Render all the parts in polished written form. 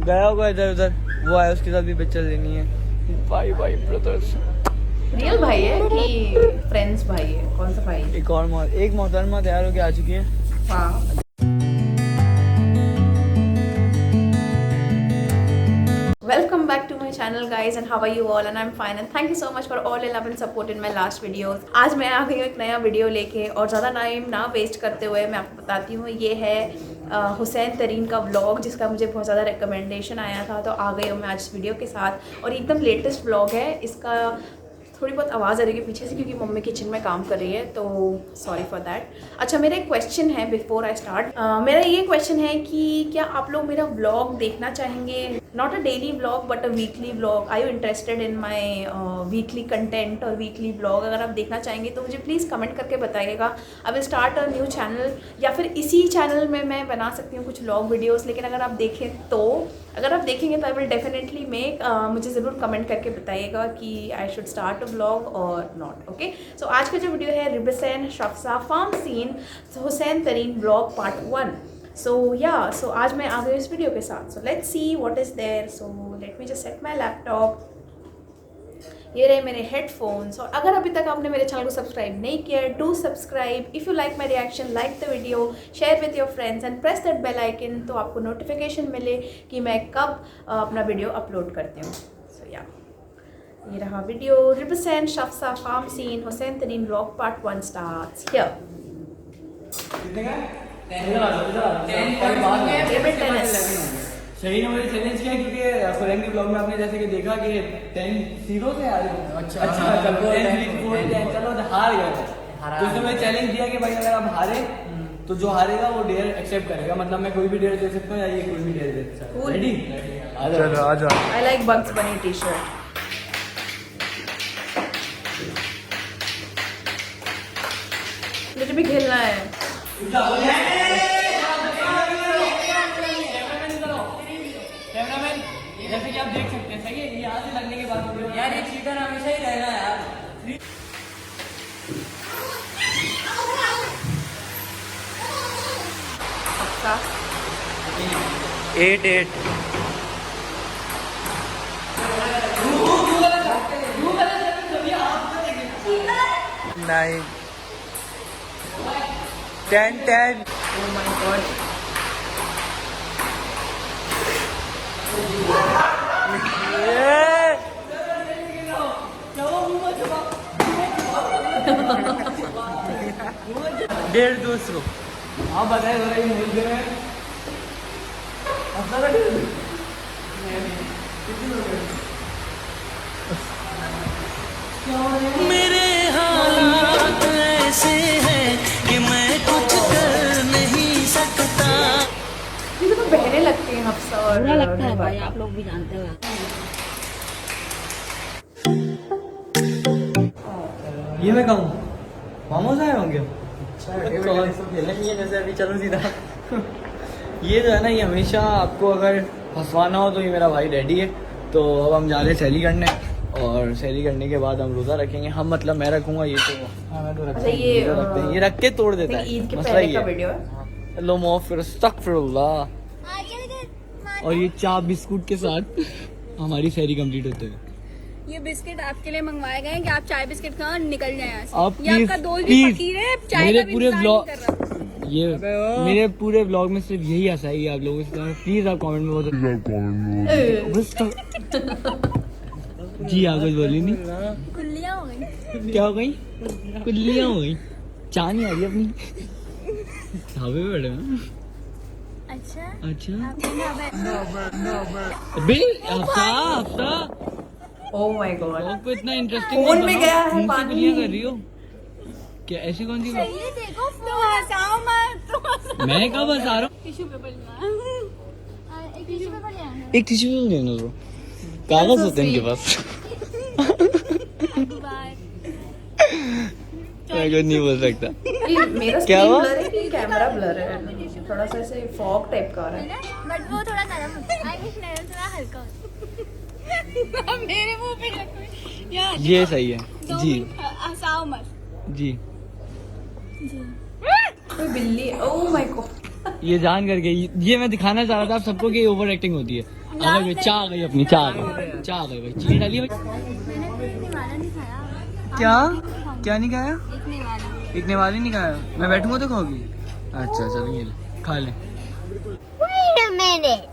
गया होगा इधर उधर, वो आया उसके साथ भी पिक्चर लेनी है। भाई भाई ब्रदर्स, रियल भाई है कि फ्रेंड्स भाई है? कौन सा भाई है? एक मोहतरमा तैयार होके आ चुकी है। हाँ। Welcome back to my channel guys and how are you all and I'm fine and thank you so much for all your love and support in my last videos। आज मैं आ गई हूँ एक नया वीडियो लेके और ज़्यादा टाइम ना वेस्ट करते हुए मैं आपको बताती हूँ। ये है हुसैन तरीन का व्लॉग जिसका मुझे बहुत ज़्यादा रिकमेंडेशन आया था, तो आ गई हूँ मैं आज इस वीडियो के साथ। और एकदम लेटेस्ट व्लॉग है। इसका थोड़ी बहुत आवाज़ आ रही है पीछे से क्योंकि मम्मी किचन में काम कर रही है, तो सॉरी फॉर दैट। अच्छा, मेरा एक क्वेश्चन है बिफोर आई स्टार्ट। मेरा ये क्वेश्चन है कि क्या आप लोग मेरा व्लॉग देखना चाहेंगे? Not a daily vlog but a weekly vlog. Are you interested in my weekly content और वीकली व्लॉग? अगर आप देखना चाहेंगे तो मुझे प्लीज़ कमेंट करके बताइएगा। I will start a new channel, या फिर इसी चैनल में मैं बना सकती हूँ कुछ व्लॉग वीडियोज़। लेकिन अगर आप देखें तो, अगर आप देखेंगे तो आई विल डेफिनेटली मेक। मुझे ज़रूर कमेंट करके बताइएगा कि I should start a vlog और नॉट। ओके, सो आज का जो वीडियो है रिबसन शफसा फार्म सीन हुसैन तरीन व्लॉग पार्ट 1। सो आज मैं आ गई इस वीडियो के साथ। So let's see what is there. So let me just set my laptop. ये रहे मेरे हेडफोन्स। और अगर अभी तक आपने मेरे चैनल को सब्सक्राइब नहीं किया, do subscribe. If you like my reaction, like the video, share with your friends and press that bell icon, तो आपको नोटिफिकेशन मिले कि मैं कब अपना वीडियो अपलोड करती हूँ। सो या ये रहा वीडियो। रिबसन शफसा फार्म सीन हुसैन तरीन व्लॉग पार्ट 1 स्टार्ट्स हियर। सही ने मुझे चैलेंज किया क्योंकि फुलंगी ब्लॉग में आपने जैसे कि देखा कि 10-0 से आ रहे हो। अच्छा चलो हार गए, तो उसने मुझे चैलेंज दिया कि भाई अगर आप हारे तो जो हारेगा वो डेयर एक्सेप्ट करेगा। मतलब मैं कोई भी डेयर दे सकता हूँ या ये कोई भी डेयर दे सकता हूँ। रेडी? चलो आ जाओ। आई लाइक बग्स बनी टी शर्ट। मुझे भी खेलना है। जैसे कि आप देख सकते हैं, सही है, ये यहाँ से लगने के बाद यार ये चीटर हमेशा ही रहेगा यार। 8-8 9 10-10। Oh my god। डेढ़ 200। आप बताए हो रही मूल में मेरे हालात ऐसे हैं कि मैं कुछ कर नहीं सकता। मुझे तो बहने लगती हैं हफ्सा और बुरा लगता है भाई, आप लोग भी जानते हो। ये मैं कहूँ मोमोज आए होंगे। खेलेंगे अभी, चलो सीधा। ये जो है ना, ये हमेशा आपको अगर फंसवाना हो तो ये मेरा भाई रेडी है। तो अब हम जा रहे हैं सैली करने, और सैली करने के बाद हम रोज़ा रखेंगे। हम मतलब मैं रखूँगा, ये तो मैं तो अच्छा, ये रख के तोड़ देता है। ईद के मसला पहले ये का है। वीडियो है। लो मोफिर अस्तगफिरुल्लाह। और ये चा बिस्कुट के साथ हमारी सैरी कंप्लीट होते हैं। ये बिस्किट आपके लिए मंगवाए गए हैं कि आप चाय बिस्किट खाओ निकल जाए यहाँ से। आप ये आपका दोस्त भी फकीर है, चाय मेरे का भी पूरे इंतजार ब्लॉग, नहीं कर रहा। ये मेरे पूरे व्लॉग में सिर्फ यही आसाई है आप लोगों से। प्लीज आप कमेंट में जी हाँ, कुछ बोली नहीं। कुल्लियाँ हो गई। क्या हो गई? कुल्लियाँ हो गई। चाय नहीं आ रही अपनी ढाबे पे बैठे हैं। अच्छा अबे हफ्ता ओह माय गॉड। आपको इतना इंटरेस्टिंग फोन में गया है पानी। कुल्लियाँ कर रही हो क्या? ऐसी कौन सी बात? ये देखो तुम हंसाओ मत। मैं कब हंसा रहा हूँ? टिश्यू पेपर लेना। एक टिश्यू पेपर लेना। एक टिश्यू पेपर देना ब्रो, कागज होते हैं इनके पास। मैं कुछ नहीं बोल सकता। ये मेरा क्या स्क्रीन हुआ? ब्लर है कि कैमरा ब्लर है? थोड़ा सा ऐसे फॉग टाइप का आ रहा है। बट वो थोड़ा नरम होता है। आई विश नरम थोड़ा हल्का होता है। मेरे मुंह पे रखो यार। ये सही है जी। हंसाओ मत जी कोई बिल्ली। Oh my God. ये जान करके ये मैं दिखाना चाह रहा था आप सबको कि ओवर एक्टिंग होती है। आ गई चाह आ गई अपनी चाह आ गई भाई चीनी डाली भाई। क्या क्या नहीं खाया? इतने वाली नहीं खाया। मैं बैठूंगा तो खाओगी? अच्छा चलो ये ले खा ले। Wait a minute.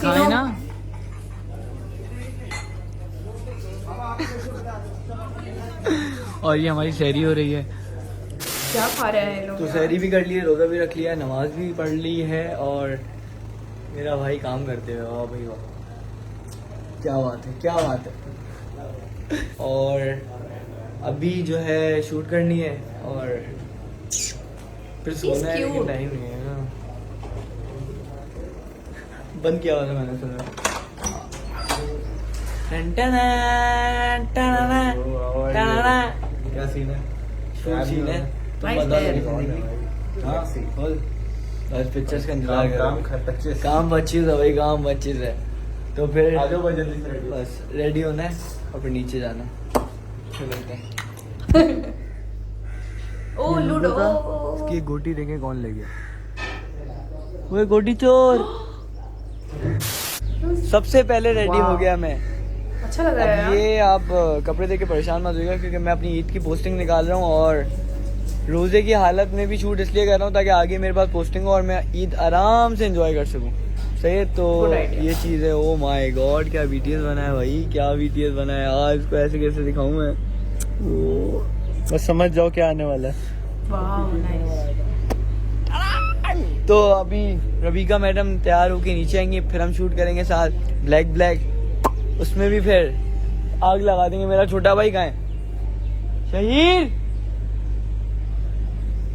खाए ना। और ये हमारी सहरी हो रही है। क्या खा रहे हैं ये लोग? तो सहरी भी कर ली है, रोज़ा भी रख लिया है, नमाज भी पढ़ ली है और मेरा भाई काम करते हुए वाह भाई वाह क्या बात है क्या बात है। और अभी जो है शूट करनी है और फिर सोना है लेकिन टाइम नहीं है ना। बंद किया हुआ था मैंने सुना। क्या सीन है? शूट सीन है तुम बता दो। हाँ बोल बस पिक्चर्स का इंतजार कर। काम 25 है भाई काम 25 है तो फिर बस रेडी होना है और फिर नीचे जाना फिर लगता है। ओ लूडो। इसकी गोटी देखे कौन ले गया वो गोटी चोर। सबसे पहले रेडी हो गया मैं। अच्छा लग रहा है अब ये आप कपड़े देख के परेशान मत होइएगा क्योंकि मैं अपनी ईद की पोस्टिंग निकाल रहा हूँ और रोजे की हालत में भी शूट इसलिए कर रहा हूँ ताकि आगे मेरे पास पोस्टिंग हो और मैं ईद आराम से एंजॉय कर सकूँ। सही है तो ये चीज़ है। ओ माय गॉड क्या बीटीएस बना है भाई क्या बीटीएस बना है। आज इसको ऐसे कैसे दिखाऊं मैं बस समझ जाओ क्या आने वाला है। वाह नाइस। तो अभी रबीका मैडम तैयार होके नीचे आएंगे फिर हम शूट करेंगे साथ ब्लैक उसमें भी फिर आग लगा देंगे। मेरा छोटा भाई कहाँ है? शहीर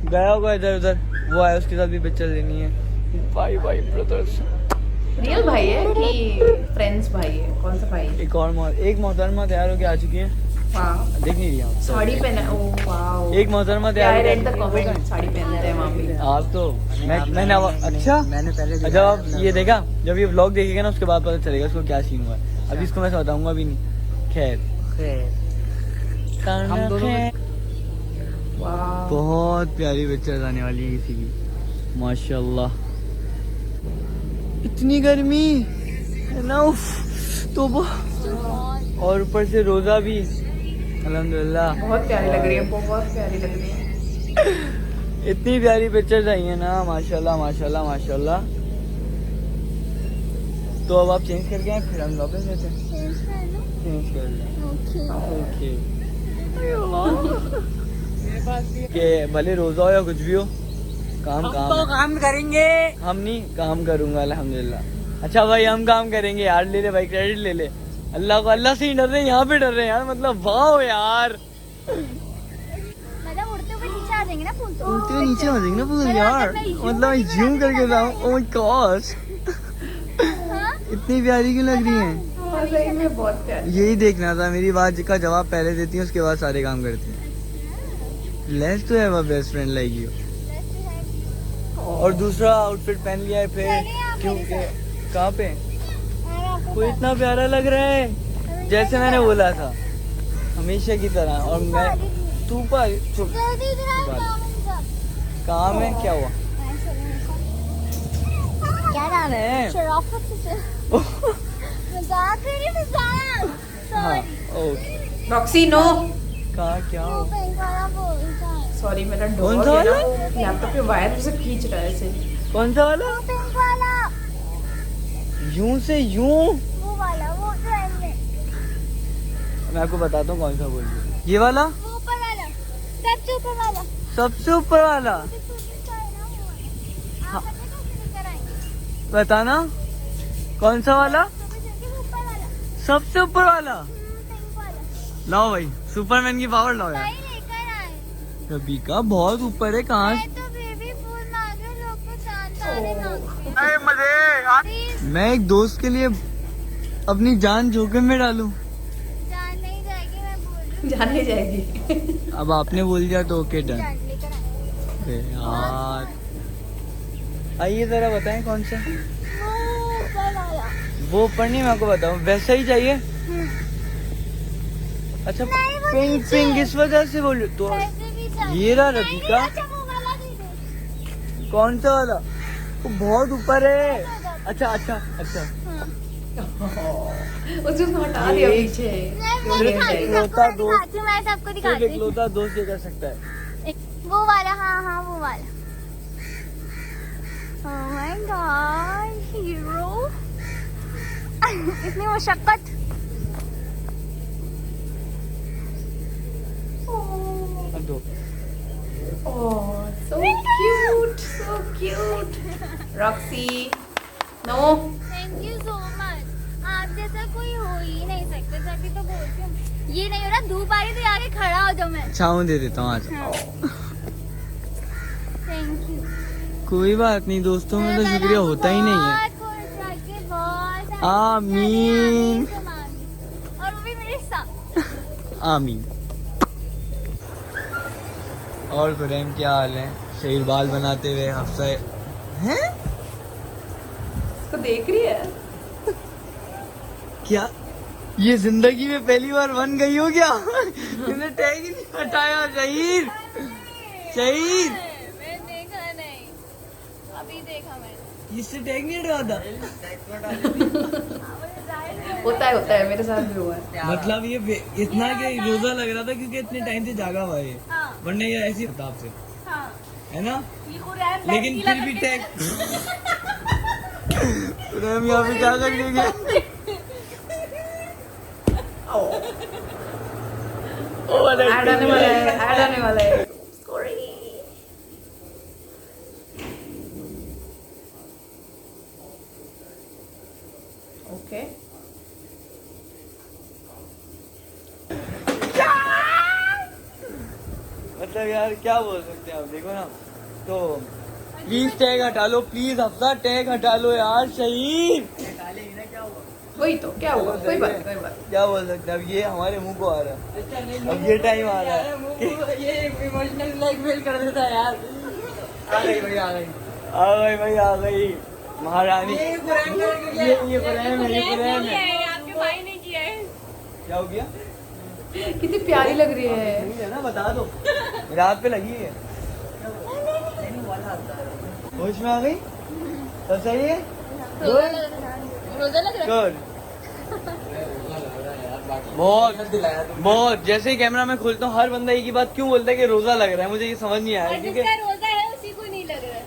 गया होगा इधर उधर वो आया उसके साथ भी पिक्चर लेनी है। भाई ब्रदर्स रियल भाई है कि फ्रेंड्स भाई है? कौन सा भाई? एक मोहतरमा तैयार होके आ चुकी है। वाह देख नहीं रही आप साड़ी पहना। ओ वाओ एक मोहतरमा तैयार I read the comment sari पहनते हैं वहाँ पे आप तो मैंने अच्छा मैंने पहले जब आप ये देखा जब ये व्लॉग देखेगा ना उसके बाद पता चलेगा उसको क्या सीन हुआ है। अभी इसको मैं बताऊंगा भी नहीं। खैर हम दोनों वाह बहुत प्यारी पिक्चर आने वाली है किसी की माशाल्लाह। इतनी गर्मी है ना उफ तो और ऊपर से रोजा भी अल्हम्दुलिल्लाह बहुत प्यारी लग रही है बहुत प्यारी लग रही है। इतनी प्यारी पिक्चर्स आई है ना माशाल्लाह माशाल्लाह माशाल्लाह। तो अब आप चेंज करके आए फिर हम वापस लेते हैं। चेंज कर लें ओके के भले रोजा हो या कुछ भी हो काम तो काम करेंगे। हम नहीं काम करूंगा अल्हम्दुलिल्लाह। अच्छा भाई हम काम करेंगे यार ले ले भाई क्रेडिट ले ले। अल्लाह को अल्लाह से ही डर रहे हैं यहाँ पे डर रहे हैं यार मतलब वाह यार मतलब उड़ते हुए नीचे आ जाएंगे ना फूल तो। उड़ते हुए नीचे आ जाएंगे ना फूल यार मतलब मैं जूम करके जाऊँ। ओह माय गॉड इतनी प्यारी क्यों लग रही है? सही में बहुत प्यारी। यही देखना था मेरी बात का जवाब पहले देती है उसके बाद सारे काम करती है। Let's to have a best friend like you. और दूसरा आउटफिट पहन लिया है फिर क्योंकि कहाँ पे कोई इतना प्यारा लग रहा है जैसे मैंने बोला था हमेशा की तरह। और मैं तू पर चुप काम है क्या हुआ क्या नाम है? शराफत से मजाक कर रही मजाक। हाँ ओके रॉक्सी नो कहाँ क्या वो हुआ? पिंक वाला बोलता है। सॉरी मेरा कौन डॉग सा है ना वाला? लैपटॉप पे वायर से खींच रहा है ऐसे। कौन सा वाला? वो पिंक वाला यूं से यूं वो वाला वो ट्रेंड में मैं आपको बताता हूँ कौन सा बोल रही हूँ। ये वाला वो ऊपर वाला सबसे ऊपर वाला सबसे ऊपर वाला हाँ लेकर आएंगे बताना कौन सा वाला ऊपर वाला सबसे ऊपर वाला। पिंक वाला लाओ भाई सुपरमैन की पावर लाओ यार। नहीं लेकर आए। रबी का बहुत ऊपर है कहाँ मैं तो बेबी फूल मांगे लोग को चांद तारे मांगते हैं। मजे मैं एक दोस्त के लिए अपनी जान जोखिम में डालूं। जान नहीं जाएगी मैं बोल जान नहीं जाएगी। अब आपने बोल दिया तो ओके डन। जान लेकर आए। यार आइए जरा बताएं कौन सा वो ऊपर वाला वो ऊपर नहीं मैं आपको बताऊं वैसा ही चाहिए। अच्छा नहीं पिंक पिंक इस वजह से बोल तो ऐसे भी चल ये रहा रवि का अच्छा वो वाला दे दे कौन सा वाला वो बहुत ऊपर है अच्छा अच्छा अच्छा उसको हटा दिया पीछे मैं दिखाती हूँ इकलौता सबको दोस्त दिखाती हूँ मैं सबको सिर्फ दिखाती हूँ इकलौता दोस्त ये कर सकता है वो वाला हाँ वो वाला ओह माय गॉड हीरो इतनी मशक्कत अब दो so cute Roxy no thank you so much आप जैसा कोई हो ही नहीं सकता तभी तो बोलती हूँ ये नहीं हो रहा धूप आ रही तो आके खड़ा हो जाओ मैं छाऊं दे देता हूँ आज थैंक यू कोई बात नहीं दोस्तों में तो शुक्रिया होता ही नहीं है आमीन और वो भी मेरे साथ आमीन और खुरैम क्या हाल है शहीर बाल बनाते हुए हफ्सा हैं इसको देख रही है क्या ये जिंदगी में पहली बार बन गई हो क्या तुमने टैग ही नहीं हटाया शहीर शहीर मैं देखा नहीं अभी देखा मैंने इससे टैग नहीं हटा था होता है मेरे साथ भी हुआ है मतलब ये इतना कि रोजा लग रहा था क्योंकि इतने टाइम से जागा हुआ है हाँ वरना ये ऐसी हिसाब से हाँ है ना ये कुरैन लेकिन फिर भी टैग खुरैम यहाँ पे क्या कर लेंगे ऐड आने वाला है ओके मतलब यार क्या बोल सकते हैं आप देखो ना तो प्लीज टैग हटा लो प्लीज हफ्ता टैग हटा लो यार शहीद वही तो क्या हुआ कोई बात क्या बोल सकते हैं अब ये हमारे मुंह को आ रहा है अब ये टाइम आ रहा है ये इमोशनल ब्लैकमेल कर देता है यार आ गई भाई आ गई महारानी ये खुरैम है आपके भाई ने किया है क्या हो गया कितनी प्यारी लग रही है है ना बता दो रात पे लगी है होश में आ गई तो सही है रोजा लग रहा है गुड बहुत जैसे ही कैमरा मैं खोलता हूँ हर बंदा एक ही बात क्यों बोलता है कि रोजा लग रहा है मुझे ये समझ नहीं आया और क्योंकि जिसका रोजा है उसी को नहीं लग रहा है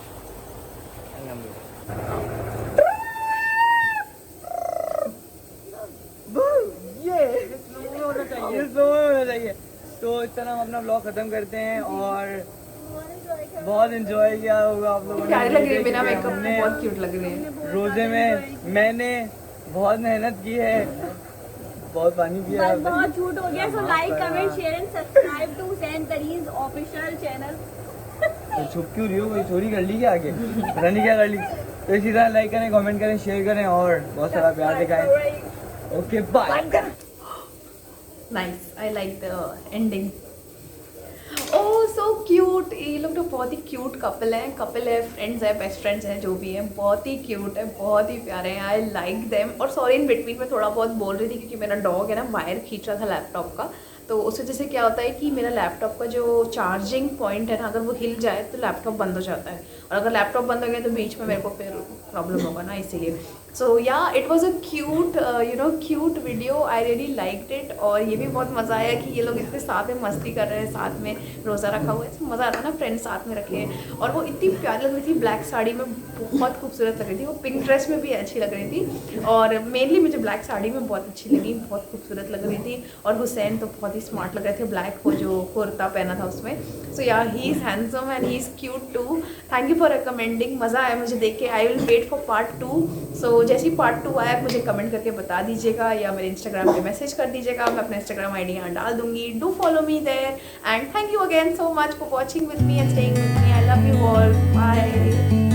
ये स्लो में होना चाहिए तो इस तरह हम अपना ब्लॉग खत्म करते हैं और बहुत एंजॉय किया होगा आप लोगों ने प्यारी लग रही है बिना मेकअप हमने में बहुत क्यूट लग रही है रोजे में मैंने बहुत मेहनत की है बहुत पानी पिया है बहुत झूठ हो गया so like comment share and subscribe to सैन तरीज ऑफिशियल चैनल तो छुप क्यों रही हो कोई चोरी कर ली क्या आगे पता नहीं क्या कर ली तो इसी तरह लाइक करें कमेंट करें शेयर करें और बहुत सारा प्यार दिखाएं okay bye nice I like the ending oh so cute ये लोग तो बहुत ही क्यूट कपल है फ्रेंड्स है बेस्ट फ्रेंड्स हैं जो भी हैं बहुत ही क्यूट है बहुत ही प्यारे हैं आई लाइक देम और सॉरी इन बिटवीन में थोड़ा बहुत बोल रही थी क्योंकि मेरा डॉग है ना वायर खींच रहा था लैपटॉप का तो उस वजह से क्या होता है कि मेरा लैपटॉप का जो चार्जिंग पॉइंट है ना अगर वो हिल जाए तो लैपटॉप बंद हो जाता है और अगर लैपटॉप बंद हो गया तो बीच में मेरे को फिर प्रॉब्लम होगा ना इसीलिए सो या it was a cute cute video I really liked it और ये भी बहुत मज़ा आया कि ये लोग इतने साथ में मस्ती कर रहे हैं साथ में रोज़ा रखा हुआ है मज़ा आता है ना फ्रेंड्स साथ में रखे हैं और वो इतनी प्यारी लग रही थी ब्लैक साड़ी में बहुत खूबसूरत लग रही थी वो पिंक ड्रेस में भी अच्छी लग रही थी और मेनली मुझे ब्लैक साड़ी में बहुत अच्छी लगी बहुत खूबसूरत लग रही थी और हुसैन तो बहुत ही स्मार्ट लग रहे थे ब्लैक वो जो कुर्ता पहना था उसमें so yeah he is handsome and he is cute too thank you for recommending मज़ा आया मुझे देख के I will wait for part 2 so जैसे ही पार्ट 2 आया मुझे कमेंट करके बता दीजिएगा या मेरे इंस्टाग्राम पे मैसेज कर दीजिएगा मैं अपना इंस्टाग्राम आईडी यहाँ डाल दूंगी do follow me there and thank you again so much for watching with me and staying with me I love you all bye